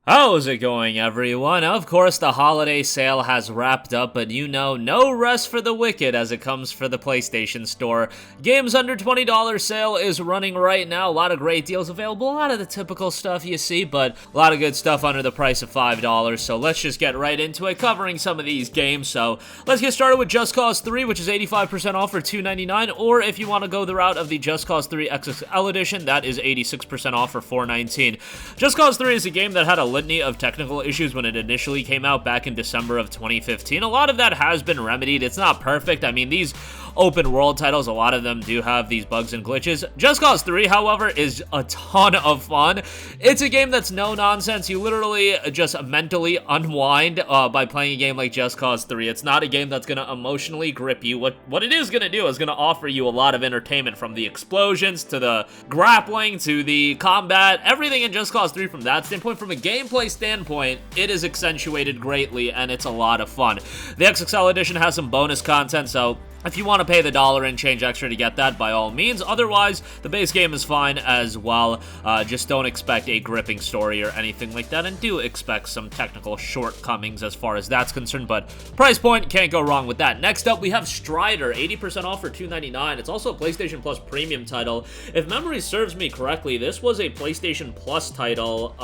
How's it going, everyone? Of course, the holiday sale has wrapped up, but no rest for the wicked as it comes for the PlayStation Store. Games under $20 sale is running right now. A lot of great deals available, a lot of the typical stuff you see, but a lot of good stuff under the price of $5. So let's just get right into it, covering some of these games. So let's get started with Just Cause 3, which is 85% off for $2.99, or if you want to go the route of the Just Cause 3 XXL Edition, that is 86% off for $4.19. Just Cause 3 is a game that had a litany of technical issues when it initially came out back in December of 2015. A lot of that has been remedied. It's not perfect. I mean, these open world titles, a lot of them do have these bugs and glitches. Just Cause 3, however, is a ton of fun. It's a game that's no nonsense. You literally just mentally unwind by playing a game like Just Cause 3. It's not a game that's going to emotionally grip you. What it is going to do is going to offer you a lot of entertainment, from the explosions to the grappling to the combat, everything in Just Cause 3 from that standpoint. From a gameplay standpoint, it is accentuated greatly, and it's a lot of fun. The XXL Edition has some bonus content, so if you want to pay the $1 and change extra to get that, by all means. Otherwise, the base game is fine as well. Just don't expect a gripping story or anything like that, and do expect some technical shortcomings as far as that's concerned, but price point, can't go wrong with that. Next up, we have Strider, 80% off for $2.99. It's also a PlayStation Plus premium title. If memory serves me correctly, this was a PlayStation Plus title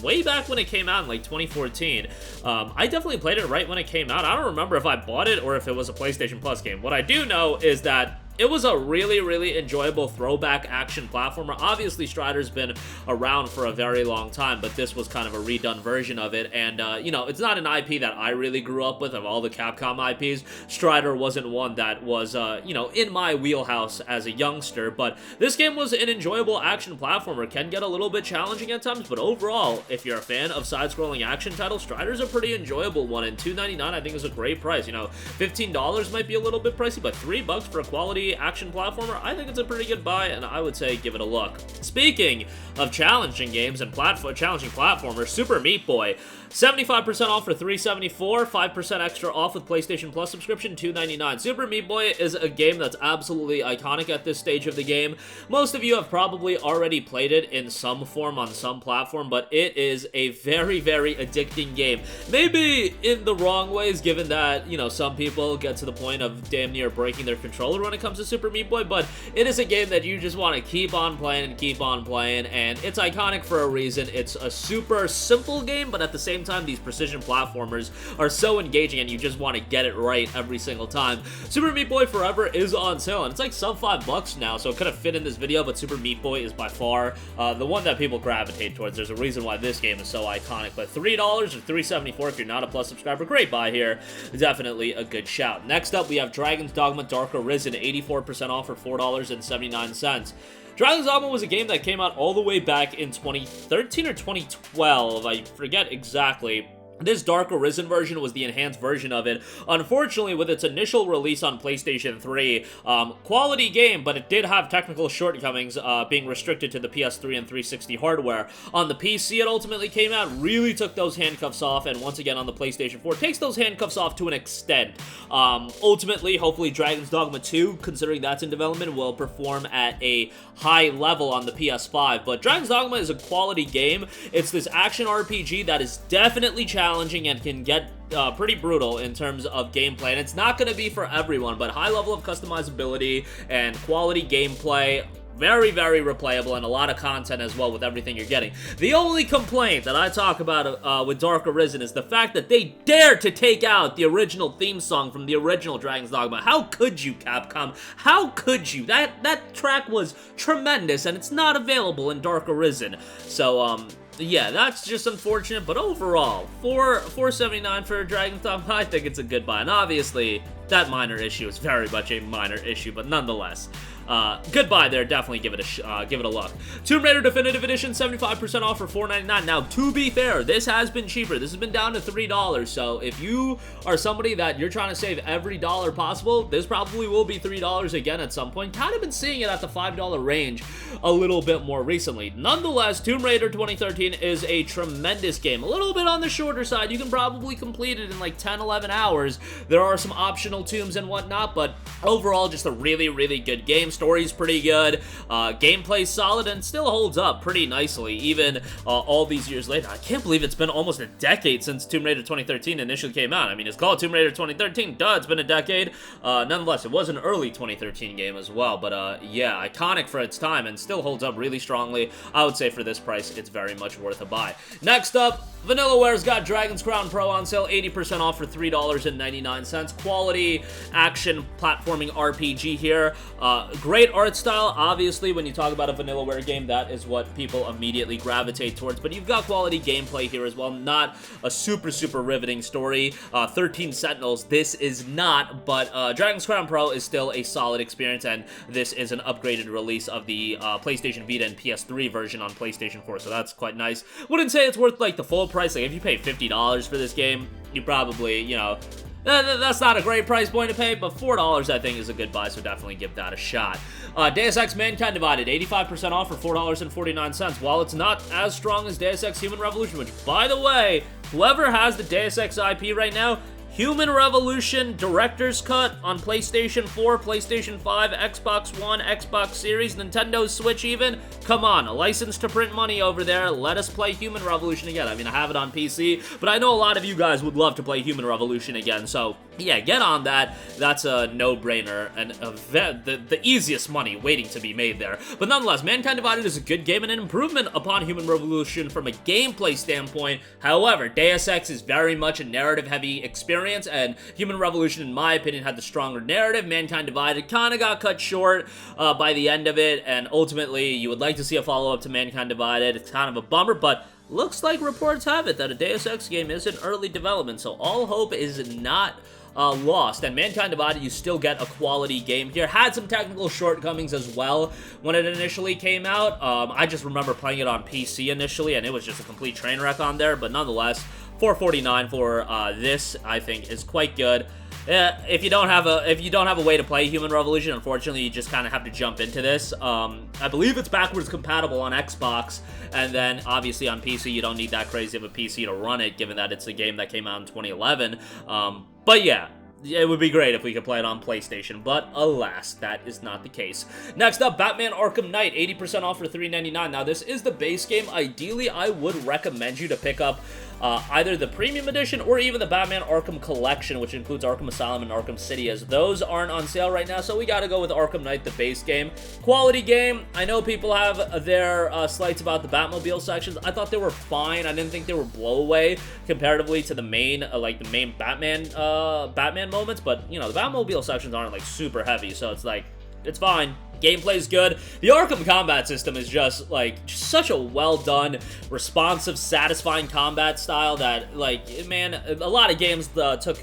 way back when it came out in like 2014. I definitely played it right when it came out. I don't remember if I bought it or if it was a PlayStation Plus game. What I do know is that it was a really enjoyable throwback action platformer. Obviously, Strider's been around for a very long time, but this was kind of a redone version of it. And, it's not an IP that I really grew up with. Of all the Capcom IPs, Strider wasn't one that was, in my wheelhouse as a youngster. But this game was an enjoyable action platformer. Can get a little bit challenging at times, but overall, if you're a fan of side-scrolling action titles, Strider's a pretty enjoyable one. And $2.99, I think, is a great price. $15 might be a little bit pricey, but $3 for a quality action platformer, I think it's a pretty good buy, and I would say give it a look. Speaking of challenging games and challenging platformers, Super Meat Boy, 75% off for $3.74, 5% extra off with PlayStation Plus subscription, $2.99. Super Meat Boy is a game that's absolutely iconic at this stage of the game. Most of you have probably already played it in some form on some platform, but it is a very addicting game. Maybe in the wrong ways, given that, some people get to the point of damn near breaking their controller when it comes to Super Meat Boy, but it is a game that you just want to keep on playing, and it's iconic for a reason. It's a super simple game, but at the same time, these precision platformers are so engaging, and you just want to get it right every single time. Super Meat Boy Forever is on sale, and it's like sub $5 now, so it could have fit in this video, but Super Meat Boy is by far the one that people gravitate towards. There's a reason why this game is so iconic, but $3 or $3.74 if you're not a Plus subscriber, great buy here. Definitely a good shout. Next up, we have Dragon's Dogma Dark Arisen, 84% off for $4.79. Dragon's Dogma was a game that came out all the way back in 2013 or 2012, I forget exactly. This Dark Arisen version was the enhanced version of it. Unfortunately, with its initial release on PlayStation 3, quality game, but it did have technical shortcomings, being restricted to the PS3 and 360 hardware. On the PC, it ultimately came out, really took those handcuffs off, and once again on the PlayStation 4, takes those handcuffs off to an extent. Ultimately, hopefully Dragon's Dogma 2, considering that's in development, will perform at a high level on the PS5, but Dragon's Dogma is a quality game. It's this action RPG that is definitely challenging and can get pretty brutal in terms of gameplay, and it's not going to be for everyone, but high level of customizability and quality gameplay, very replayable, and a lot of content as well with everything you're getting. The only complaint that I talk about with Dark Arisen is the fact that they dared to take out the original theme song from the original Dragon's Dogma. How could you, Capcom? How could you? That track was tremendous, and it's not available in Dark Arisen. So, yeah, that's just unfortunate, but overall, $4.79 for Dragon's Dogma, I think it's a good buy. And obviously, that minor issue is very much a minor issue, but nonetheless, good buy there. Definitely give it a look. Tomb Raider Definitive Edition, 75% off for $4.99. Now, to be fair, this has been cheaper. This has been down to $3, so if you are somebody that you're trying to save every dollar possible, this probably will be $3 again at some point. Kind of been seeing it at the $5 range a little bit more recently. Nonetheless, Tomb Raider 2013 is a tremendous game. A little bit on the shorter side. You can probably complete it in like 10, 11 hours. There are some optional additional tombs and whatnot, but overall, just a really, really good game. Story's pretty good, gameplay's solid, and still holds up pretty nicely, even all these years later. I can't believe it's been almost a decade since Tomb Raider 2013 initially came out. I mean, it's called Tomb Raider 2013, duh, it's been a decade. Nonetheless, it was an early 2013 game as well, but yeah, iconic for its time, and still holds up really strongly. I would say for this price, it's very much worth a buy. Next up, Vanillaware's got Dragon's Crown Pro on sale, 80% off for $3.99. Quality action platforming RPG here. Great art style. Obviously, when you talk about a Vanillaware game, that is what people immediately gravitate towards, but you've got quality gameplay here as well. Not a super, super riveting story. 13 Sentinels, this is not, but Dragon's Crown Pro is still a solid experience, and this is an upgraded release of the PlayStation Vita and PS3 version on PlayStation 4, so that's quite nice. Wouldn't say it's worth, like, the full price. Like, if you pay $50 for this game, you probably, you know, that's not a great price point to pay, but $4 I think is a good buy, so definitely give that a shot. Deus Ex Mankind Divided, 85% off for $4.49. While it's not as strong as Deus Ex Human Revolution, which, by the way, whoever has the Deus Ex IP right now, Human Revolution Director's Cut on PlayStation 4, PlayStation 5, Xbox One, Xbox Series, Nintendo Switch even. Come on, a license to print money over there. Let us play Human Revolution again. I mean, I have it on PC, but I know a lot of you guys would love to play Human Revolution again, so yeah, get on that. That's a no-brainer and the easiest money waiting to be made there. But nonetheless, Mankind Divided is a good game and an improvement upon Human Revolution from a gameplay standpoint. However, Deus Ex is very much a narrative-heavy experience, and Human Revolution, in my opinion, had the stronger narrative. Mankind Divided kind of got cut short by the end of it, and ultimately, you would like to see a follow-up to Mankind Divided. It's kind of a bummer, but looks like reports have it that a Deus Ex game is in early development, so all hope is not lost, and Mankind Divided, you still get a quality game here. Had some technical shortcomings as well when it initially came out. I just remember playing it on PC initially, and it was just a complete train wreck on there, but nonetheless, $4.49 for this, I think, is quite good. If you don't have a way to play Human Revolution, unfortunately, you just kind of have to jump into this. I believe it's backwards compatible on Xbox, and then obviously on PC, you don't need that crazy of a PC to run it, given that it's a game that came out in 2011. But yeah, it would be great if we could play it on PlayStation, but alas, that is not the case. Next up, Batman Arkham Knight, 80% off for $3.99. Now, this is the base game. Ideally, I would recommend you to pick up either the Premium Edition or even the Batman Arkham Collection, which includes Arkham Asylum and Arkham City, as those aren't on sale right now, so we gotta go with Arkham Knight, the base game. Quality game. I know people have their slights about the Batmobile sections. I thought they were fine. I didn't think they were blowaway comparatively to the main, Batman moments, but, you know, the Batmobile sections aren't, like, super heavy, so it's like, it's fine. Gameplay's good. The Arkham combat system is just, like, such a well-done, responsive, satisfying combat style that, like, man, a lot of games took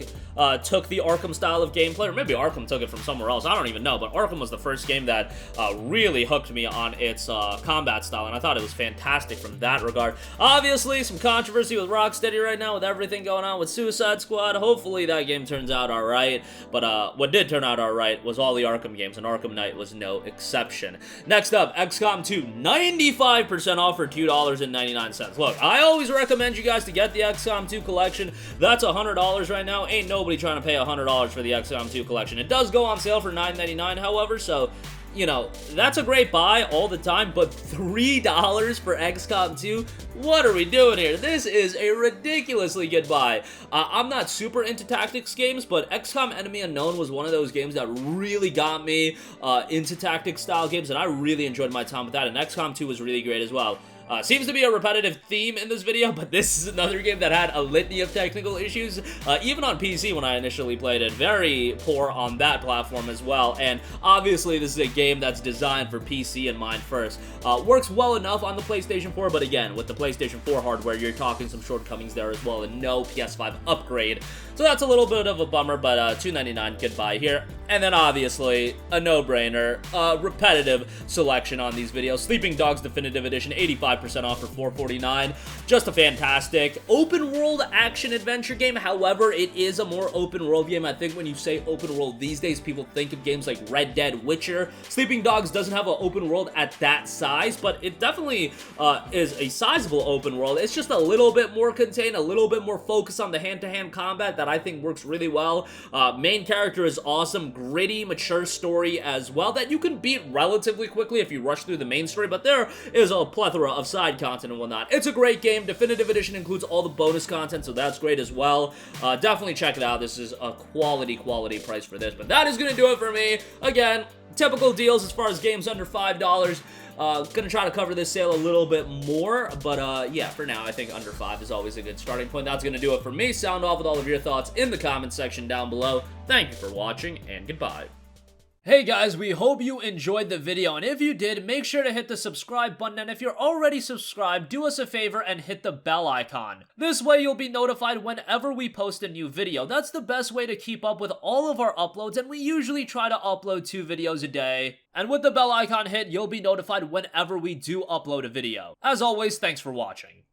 the Arkham style of gameplay, or maybe Arkham took it from somewhere else, I don't even know, but Arkham was the first game that really hooked me on its combat style, and I thought it was fantastic from that regard. Obviously, some controversy with Rocksteady right now, with everything going on with Suicide Squad. Hopefully that game turns out alright, but what did turn out alright was all the Arkham games, and Arkham Knight was no exception. Next up, XCOM 2, 95% off for $2.99. Look, I always recommend you guys to get the XCOM 2 collection. That's $100 right now. Ain't nobody trying to pay $100 for the XCOM 2 collection. It does go on sale for $9.99, however, so, you know, that's a great buy all the time, but $3 for XCOM 2? What are we doing here? This is a ridiculously good buy. I'm not super into tactics games, but XCOM Enemy Unknown was one of those games that really got me into tactics style games, and I really enjoyed my time with that, and XCOM 2 was really great as well. Seems to be a repetitive theme in this video, but this is another game that had a litany of technical issues, even on PC when I initially played it. Very poor on that platform as well, and obviously this is a game that's designed for PC in mind first. Works well enough on the PlayStation 4, but again, with the PlayStation 4 hardware, you're talking some shortcomings there as well, and no PS5 upgrade. So that's a little bit of a bummer, but $2.99, good buy here. And then obviously, a no-brainer, repetitive selection on these videos. Sleeping Dogs Definitive Edition, 85% 25% off for $4.49. Just a fantastic open world action adventure game. However, it is a more open world game. I think when you say open world these days, people think of games like Red Dead, Witcher. Sleeping Dogs doesn't have an open world at that size, but it definitely is a sizable open world. It's just a little bit more contained, a little bit more focused on the hand-to-hand combat that I think works really well. Main character is awesome, gritty, mature story as well that you can beat relatively quickly if you rush through the main story, but there is a plethora of side content and whatnot. It's a great game. Definitive Edition includes all the bonus content, so that's great as well. Definitely check it out. This is a quality price for this, but that is going to do it for me. Again, typical deals as far as games under $5. Gonna try to cover this sale a little bit more, but yeah, for now, I think under $5 is always a good starting point. That's gonna do it for me. Sound off with all of your thoughts in the comment section down below. Thank you for watching, and goodbye. Hey guys, we hope you enjoyed the video, and if you did, make sure to hit the subscribe button, and if you're already subscribed, do us a favor and hit the bell icon. This way you'll be notified whenever we post a new video. That's the best way to keep up with all of our uploads, and we usually try to upload 2 videos a day. And with the bell icon hit, you'll be notified whenever we do upload a video. As always, thanks for watching.